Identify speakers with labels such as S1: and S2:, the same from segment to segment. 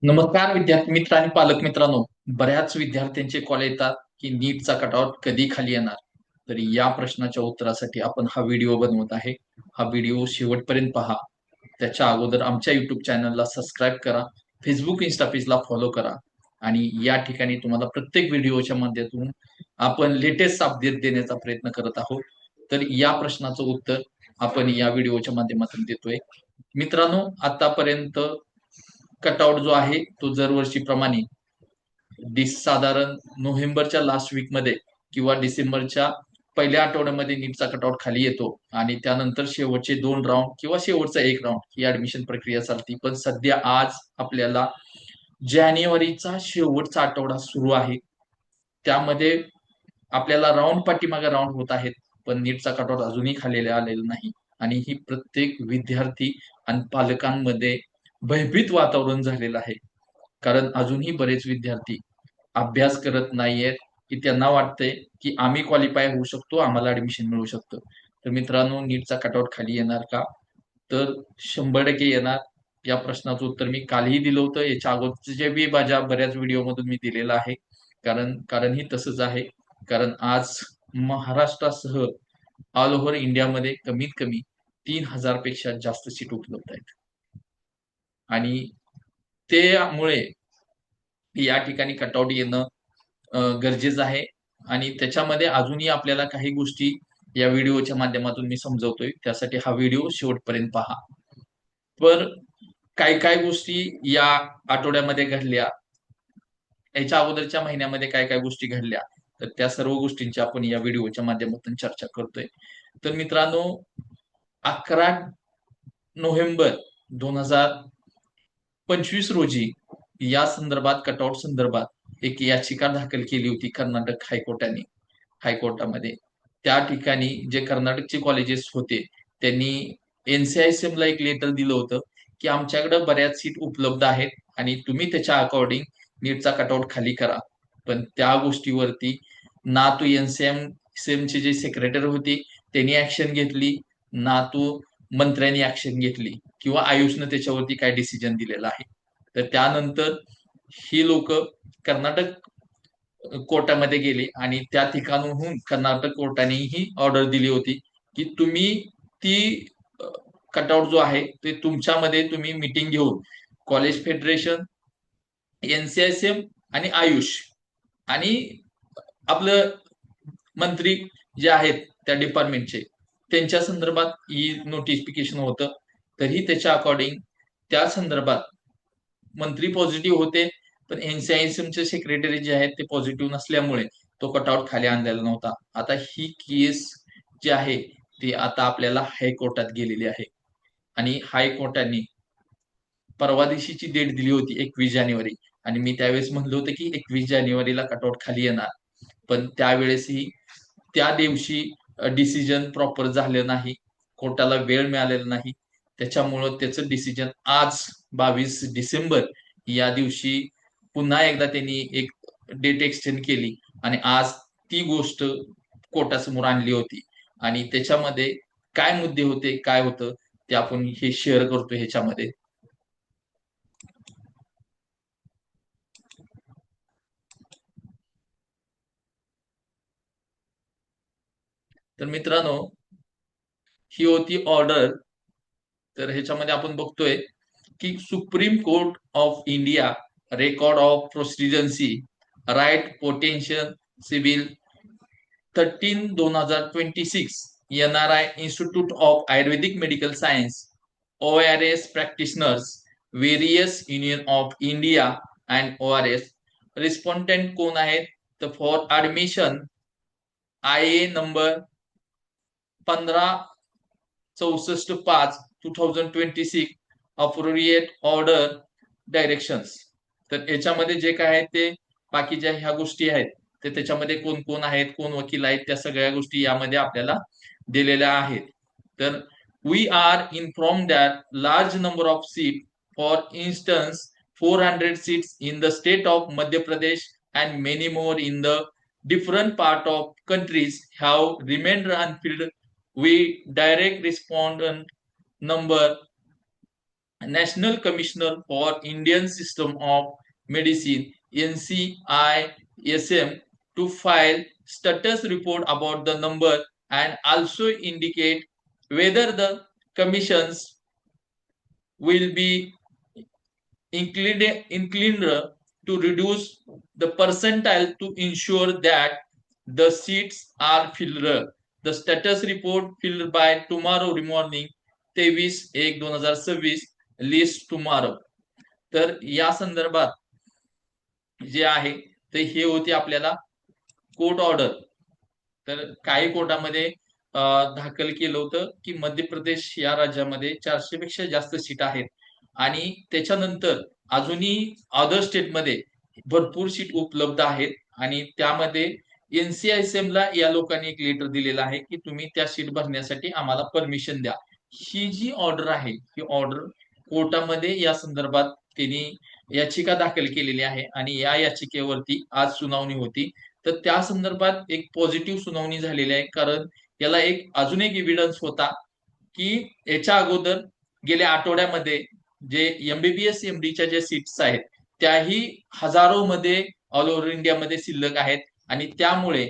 S1: नमस्कार विद्यार्थी मित्र आणि पालक मित्रांनो. बऱ्याच विद्यार्थ्यांचे कॉल येतात की नीटचा कटआउट कधी खाली येणार. तर या प्रश्नाच्या उत्तरासाठी आपण हा व्हिडिओ बनवत आहे. हा व्हिडिओ शेवटपर्यंत पहा. त्याच्या अगोदर आमच्या युट्यूब चॅनलला सबस्क्राईब करा, फेसबुक इन्स्टा पेजला फॉलो करा आणि या ठिकाणी तुम्हाला प्रत्येक व्हिडिओच्या माध्यमातून आपण लेटेस्ट अपडेट देण्याचा प्रयत्न करत आहोत. तर या प्रश्नाचं उत्तर आपण या व्हिडिओच्या माध्यमातून देतोय. मित्रांनो, आतापर्यंत कटआउट जो आहे तो दरवर्षीप्रमाणे साधारण नोव्हेंबरच्या लास्ट वीक मध्ये किंवा डिसेंबरच्या पहिल्या आठवड्यामध्ये नीटचा कटआउट खाली येतो आणि त्यानंतर शेवटचे 2 राऊंड किंवा शेवटचा 1 राऊंड ही ऍडमिशन प्रक्रिया चालते. पण सध्या आज आपल्याला जानेवारीचा शेवटचा आठवडा सुरू आहे. त्यामध्ये आपल्याला राऊंड पाठीमागे राऊंड होत आहेत, पण नीटचा कटआउट अजूनही खाली आलेला नाही आणि ही प्रत्येक विद्यार्थी आणि पालकांमध्ये भयभीत वातावरण झालेलं आहे. कारण अजूनही बरेच विद्यार्थी अभ्यास करत नाहीयेत, की त्यांना वाटतंय की आम्ही क्वालिफाय होऊ शकतो, आम्हाला ऍडमिशन मिळू शकतं. तर मित्रांनो, नीटचा कटआउट खाली येणार का? तर 100% येणार. या प्रश्नाचं उत्तर मी कालही दिलं होतं. याच्या अगोदरच्या बी माझ्या बऱ्याच व्हिडिओमधून मी दिलेलं आहे. कारण ही तसंच आहे. कारण आज महाराष्ट्रासह ऑल ओव्हर इंडियामध्ये कमीत कमी 3,000 पेक्षा जास्त सीट उपलब्ध आहेत आणि त्यामुळे या ठिकाणी कटआउट येणं गरजेचं आहे आणि त्याच्यामध्ये अजूनही आपल्याला काही गोष्टी या व्हिडिओच्या माध्यमातून मी समजवतोय. त्यासाठी हा व्हिडिओ शेवटपर्यंत पहा. तर काय काय गोष्टी या आठवड्यामध्ये घडल्या, याच्या अगोदरच्या महिन्यामध्ये काय काय गोष्टी घडल्या, तर त्या सर्व गोष्टींची आपण या व्हिडिओच्या माध्यमातून चर्चा करतोय. तर मित्रांनो, 11 नोव्हेंबर 2025 रोजी या संदर्भात, कटआउट संदर्भात एक याचिका दाखल केली होती कर्नाटक हायकोर्टामध्ये. त्या ठिकाणी जे कर्नाटकचे कॉलेजेस होते त्यांनी NCISM ला एक लेटर दिलं होतं की आमच्याकडे बऱ्याच सीट उपलब्ध आहेत आणि तुम्ही त्याच्या अकॉर्डिंग नीटचा कटआउट खाली करा. पण त्या गोष्टीवरती ना तो NCISM चे जे सेक्रेटरी होते त्यांनी ऍक्शन घेतली, ना तो मंत्र्यांनी ऍक्शन घेतली किंवा आयुषनं त्याच्यावरती काय डिसिजन दिलेला आहे. तर त्यानंतर ही लोक कर्नाटक कोर्टामध्ये गेले आणि त्या ठिकाणाहून कर्नाटक कोर्टाने ही ऑर्डर दिली होती की तुम्ही ती कटआउट जो आहे ते तुमच्यामध्ये तुम्ही मीटिंग घेऊन कॉलेज फेडरेशन, NCISM आणि आयुष आणि आपलं मंत्री जे आहेत त्या डिपार्टमेंटचे त्यांच्या संदर्भात ही नोटिफिकेशन होतं. तरी त्याच्या अकॉर्डिंग त्या संदर्भात मंत्री पॉझिटिव्ह होते, पण NCISMचे सेक्रेटरी जे आहेत ते पॉझिटिव्ह नसल्यामुळे तो कटआउट खाली आणलेला नव्हता. आता ही केस जी आहे ती आता आपल्याला हायकोर्टात गेलेली आहे आणि हायकोर्टाने परवा दिवशीची डेट दिली होती 21 जानेवारी आणि मी त्यावेळेस म्हणलं होतं की 21 जानेवारीला कटआउट खाली येणार. पण त्यावेळेसही त्या दिवशी डिसिजन प्रॉपर झालं नाही, कोर्टाला वेळ मिळालेला नाही. त्याच्यामुळं त्याचं डिसिजन आज 22 डिसेंबर या दिवशी पुन्हा एकदा त्यांनी एक डेट एक्सटेंड केली आणि आज ती गोष्ट कोर्टासमोर आणली होती आणि त्याच्यामध्ये काय मुद्दे होते, काय होतं ते आपण हे शेअर करतो ह्याच्यामध्ये. तर मित्रांनो, ही होती ऑर्डर. तर ह्याच्यामध्ये आपण बघतोय की Supreme Court of India record of proceedings writ petition civil 13/2026 NRI Institute of Ayurvedic Medical Science ORS practitioners various Union of India and ORS respondent कोण आहेत तर for admission IA number 15/64/2026 appropriate order directions. तर याच्यामध्ये जे काय आहे ते बाकीच्या ह्या गोष्टी आहेत ते त्याच्यामध्ये कोण कोण आहेत, कोण वकील आहेत, त्या सगळ्या गोष्टी यामध्ये आपल्याला दिलेल्या आहेत. तर we are inform that large number of seat for instance 400 seats in the state of Madhya Pradesh and many more in the different part of countries have remained unfilled. We direct respondent number National Commissioner for Indian System of Medicine NCISM to file status report about the number and also indicate whether the commissions will be inclined to reduce the percentile to ensure that the seats are filled. The status report filled by tomorrow morning 23/1/2026 list tomorrow. तर या संदर्भात जे आहे ते हे होते आपल्याला court order. तर काही कोर्टामध्ये दाखल केलं होतं की मध्य प्रदेश या राज्यामध्ये 400 पेक्षा जास्त सीट आहेत आणि त्याच्यानंतर अजूनही अदर स्टेटमध्ये भरपूर सीट उपलब्ध आहेत आणि त्यामध्ये NCISM ला या लोकांनी एक लेटर दिलेलं आहे की तुम्ही त्या सीट भरण्यासाठी आम्हाला परमिशन द्या. ही जी ऑर्डर आहे ही ऑर्डर कोर्टामध्ये या संदर्भात त्यांनी याचिका दाखल केलेली आहे आणि या याचिकेवरती आज सुनावणी होती. तर त्या संदर्भात एक पॉझिटिव्ह सुनावणी झालेली आहे, कारण याला एक अजून एक एव्हिडन्स होता की याच्या अगोदर गेल्या आठवड्यामध्ये जे MBBS MDच्या ज्या सीट्स आहेत त्याही हजारो मध्ये ऑल ओव्हर इंडियामध्ये शिल्लक आहेत आणि त्यामुळे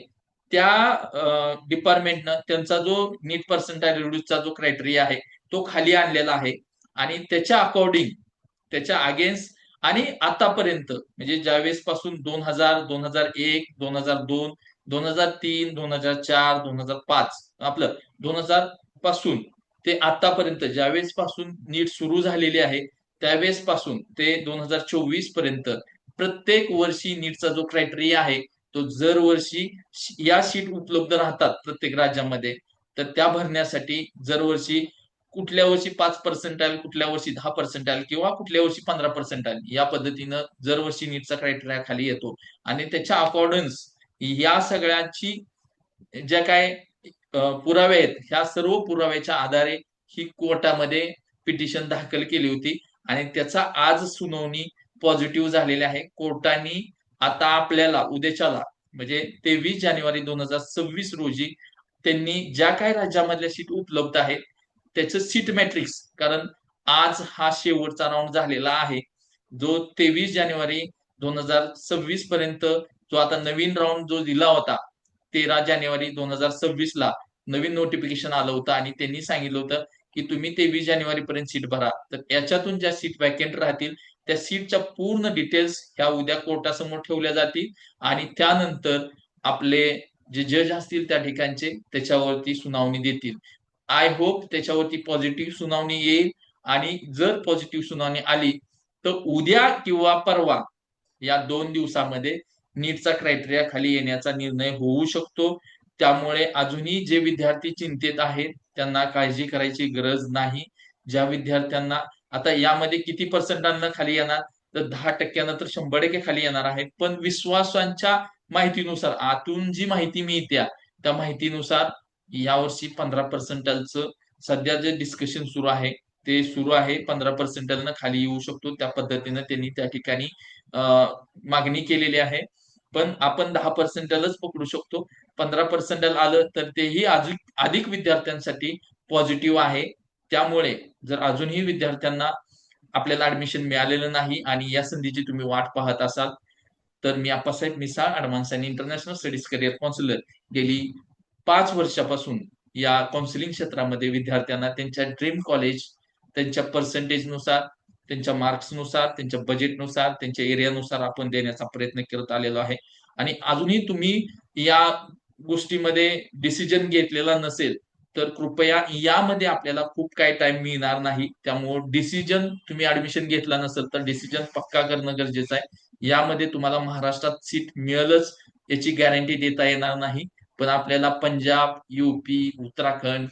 S1: त्या डिपार्टमेंटनं त्यांचा जो नीट पर्सेंटाइल रिड्यूसचा जो क्रायटेरिया आहे तो खाली आणलेला आहे आणि त्याच्या अकॉर्डिंग त्याच्या अगेन्स्ट आणि आतापर्यंत म्हणजे ज्यावेळेस पासून 2000 2001 2002 2003 2004 2005 आपलं 2000 पासून ते आतापर्यंत ज्यावेळेस पासून नीट सुरू झालेली आहे त्यावेळेस पासून ते 2024 पर्यंत प्रत्येक वर्षी नीटचा जो क्रायटेरिया आहे तो दरवर्षी या सीट उपलब्ध राहतात प्रत्येक राज्यामध्ये. तर त्या भरण्यासाठी दरवर्षी कुठल्या वर्षी 5% कुठल्या वर्षी 10% किंवा कुठल्या वर्षी 15% या पद्धतीनं दरवर्षी नीटचा क्रायटेरिया खाली येतो आणि त्याच्या अकॉर्डन्स या सगळ्यांची ज्या काय पुरावे आहेत ह्या सर्व पुराव्याच्या आधारे ही कोर्टामध्ये पिटिशन दाखल केली होती आणि त्याचा आज सुनावणी पॉझिटिव्ह झालेली आहे. कोर्टाने आता आपल्याला उद्याच्याला म्हणजे 23 जानेवारी 2026 रोजी त्यांनी ज्या काही राज्यामधल्या सीट उपलब्ध आहेत त्याचं सीट मॅट्रिक्स, कारण आज हा शेवटचा राऊंड झालेला आहे जो 23 जानेवारी 2026 पर्यंत जो आता नवीन राऊंड जो दिला होता 13 जानेवारी 2026 ला नवीन नोटिफिकेशन आलं होतं आणि त्यांनी सांगितलं होतं की तुम्ही 23 जानेवारी पर्यंत सीट भरा. तर याच्यातून ज्या सीट वॅकेंट राहतील त्या सीटच्या पूर्ण डिटेल्स ह्या उद्या कोर्टासमोर ठेवल्या जातील आणि त्यानंतर आपले जे जज असतील त्या ठिकाणचे त्याच्यावरती सुनावणी देतील. आय होप त्याच्यावरती पॉझिटिव्ह सुनावणी येईल आणि जर पॉझिटिव्ह सुनावणी आली तर उद्या किंवा परवा या 2 दिवसामध्ये नीटचा क्रायटेरिया खाली येण्याचा निर्णय होऊ शकतो. त्यामुळे अजूनही जे विद्यार्थी चिंतेत आहेत त्यांना काळजी करायची गरज नाही. ज्या विद्यार्थ्यांना आता यामध्ये किती पर्सेंटांना खाली येणार तर 10% तर 100% खाली येणार आहे. पण विश्वासांच्या माहितीनुसार आतून जी माहिती मिळते त्या माहितीनुसार यावर्षी 15%चं सध्या जे डिस्कशन सुरू आहे ते सुरू आहे. 15%नं खाली येऊ शकतो त्या पद्धतीनं त्यांनी त्या ठिकाणी मागणी केलेली आहे. पण आपण 10%लच पकडू शकतो. 15% आलं तर तेही अधिक विद्यार्थ्यांसाठी पॉझिटिव्ह आहे. त्यामुळे जर अजूनही विद्यार्थ्यांना आपल्याला ऍडमिशन मिळालेलं नाही आणि या संधीची तुम्ही वाट पाहत असाल तर मी आप्पासाहेब मिसाळ ऍडव्हान्स आणि इंटरनॅशनल स्टडीज करिअर काउन्सिलर गेली 5 वर्षापासून या काउन्सिलिंग क्षेत्रामध्ये विद्यार्थ्यांना त्यांच्या ड्रीम कॉलेज त्यांच्या पर्सेंटेजनुसार त्यांच्या मार्क्सनुसार त्यांच्या बजेटनुसार त्यांच्या एरियानुसार आपण देण्याचा प्रयत्न करत आलेलो आहे. आणि अजूनही तुम्ही या गोष्टीमध्ये डिसिजन घेतलेला नसेल तर कृपया यामध्ये आपल्याला खूप काही टाइम मिळणार नाही. त्यामुळे डिसिजन तुम्ही ऍडमिशन घेतला नसेल तर डिसिजन पक्का करणं गरजेचं आहे. यामध्ये तुम्हाला महाराष्ट्रात सीट मिळेलच याची गॅरंटी देता येणार नाही. पण आपल्याला पंजाब, UP, उत्तराखंड,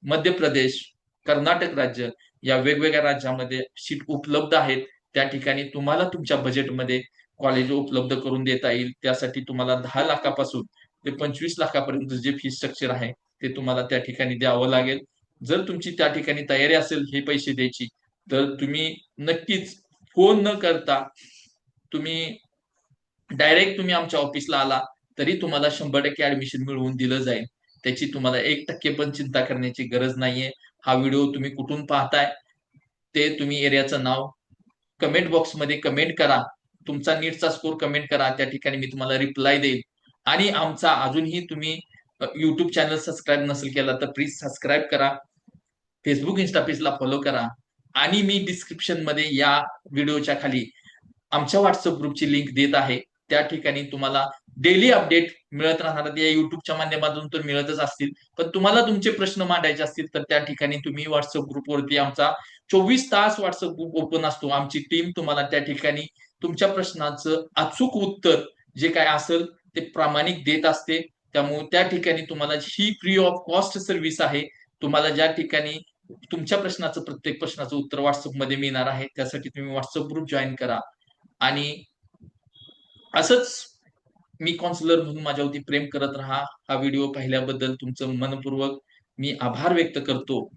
S1: मध्य प्रदेश, कर्नाटक राज्य या वेगवेगळ्या राज्यामध्ये सीट उपलब्ध आहेत. त्या ठिकाणी तुम्हाला तुमच्या बजेटमध्ये कॉलेज उपलब्ध करून देता येईल. त्यासाठी तुम्हाला 10 लाखापासून ते 25 लाखापर्यंत जे फी स्ट्रक्चर आहे ते तुम्हाला त्या ठिकाणी द्यावं लागेल. जर तुमची त्या ठिकाणी तयारी असेल हे पैसे द्यायची तर तुम्ही नक्कीच फोन न करता तुम्ही डायरेक्ट तुम्ही आमच्या ऑफिसला आला तरी तुम्हाला 100% ऍडमिशन मिळवून दिलं जाईल. त्याची तुम्हाला 1% पण चिंता करण्याची गरज नाहीये. हा व्हिडिओ तुम्ही कुठून पाहताय ते तुम्ही एरियाचं नाव कमेंट बॉक्समध्ये कमेंट करा. तुमचा नीटचा स्कोर कमेंट करा, त्या ठिकाणी मी तुम्हाला रिप्लाय देईल. आणि आमचा अजूनही तुम्ही युट्यूब चॅनल सबस्क्राईब नसेल केला तर प्लीज सबस्क्राईब करा. फेसबुक इन्स्टा पेजला फॉलो करा. आणि मी डिस्क्रिप्शन मध्ये या व्हिडिओच्या खाली आमच्या व्हॉट्सअप ग्रुपची लिंक देत आहे. त्या ठिकाणी तुम्हाला डेली अपडेट मिळत राहणार. या युट्यूबच्या माध्यमातून तर मिळतच असतील, पण तुम्हाला तुमचे प्रश्न मांडायचे असतील तर त्या ठिकाणी तुम्ही व्हॉट्सअप ग्रुपवरती आमचा 24 तास व्हॉट्सअप ग्रुप ओपन असतो. आमची टीम तुम्हाला त्या ठिकाणी तुमच्या प्रश्नाचं अचूक उत्तर जे काय असेल ते प्रामाणिक देत असते. त्यामुळे त्या ठिकाणी तुम्हाला ही फ्री ऑफ कॉस्ट सर्व्हिस आहे. तुम्हाला ज्या ठिकाणी तुमच्या प्रश्नाचं प्रत्येक प्रश्नाचं उत्तर व्हॉट्सअप मध्ये मिळणार आहे. त्यासाठी तुम्ही व्हॉट्सअप ग्रुप जॉईन करा. आणि असंच मी काउन्सिलर म्हणून माझ्यावरती प्रेम करत राहा. हा व्हिडिओ पाहिल्याबद्दल तुमचं मनपूर्वक मी आभार व्यक्त करतो.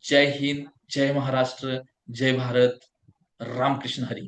S1: जय हिंद, जय महाराष्ट्र, जय भारत, रामकृष्ण हरी.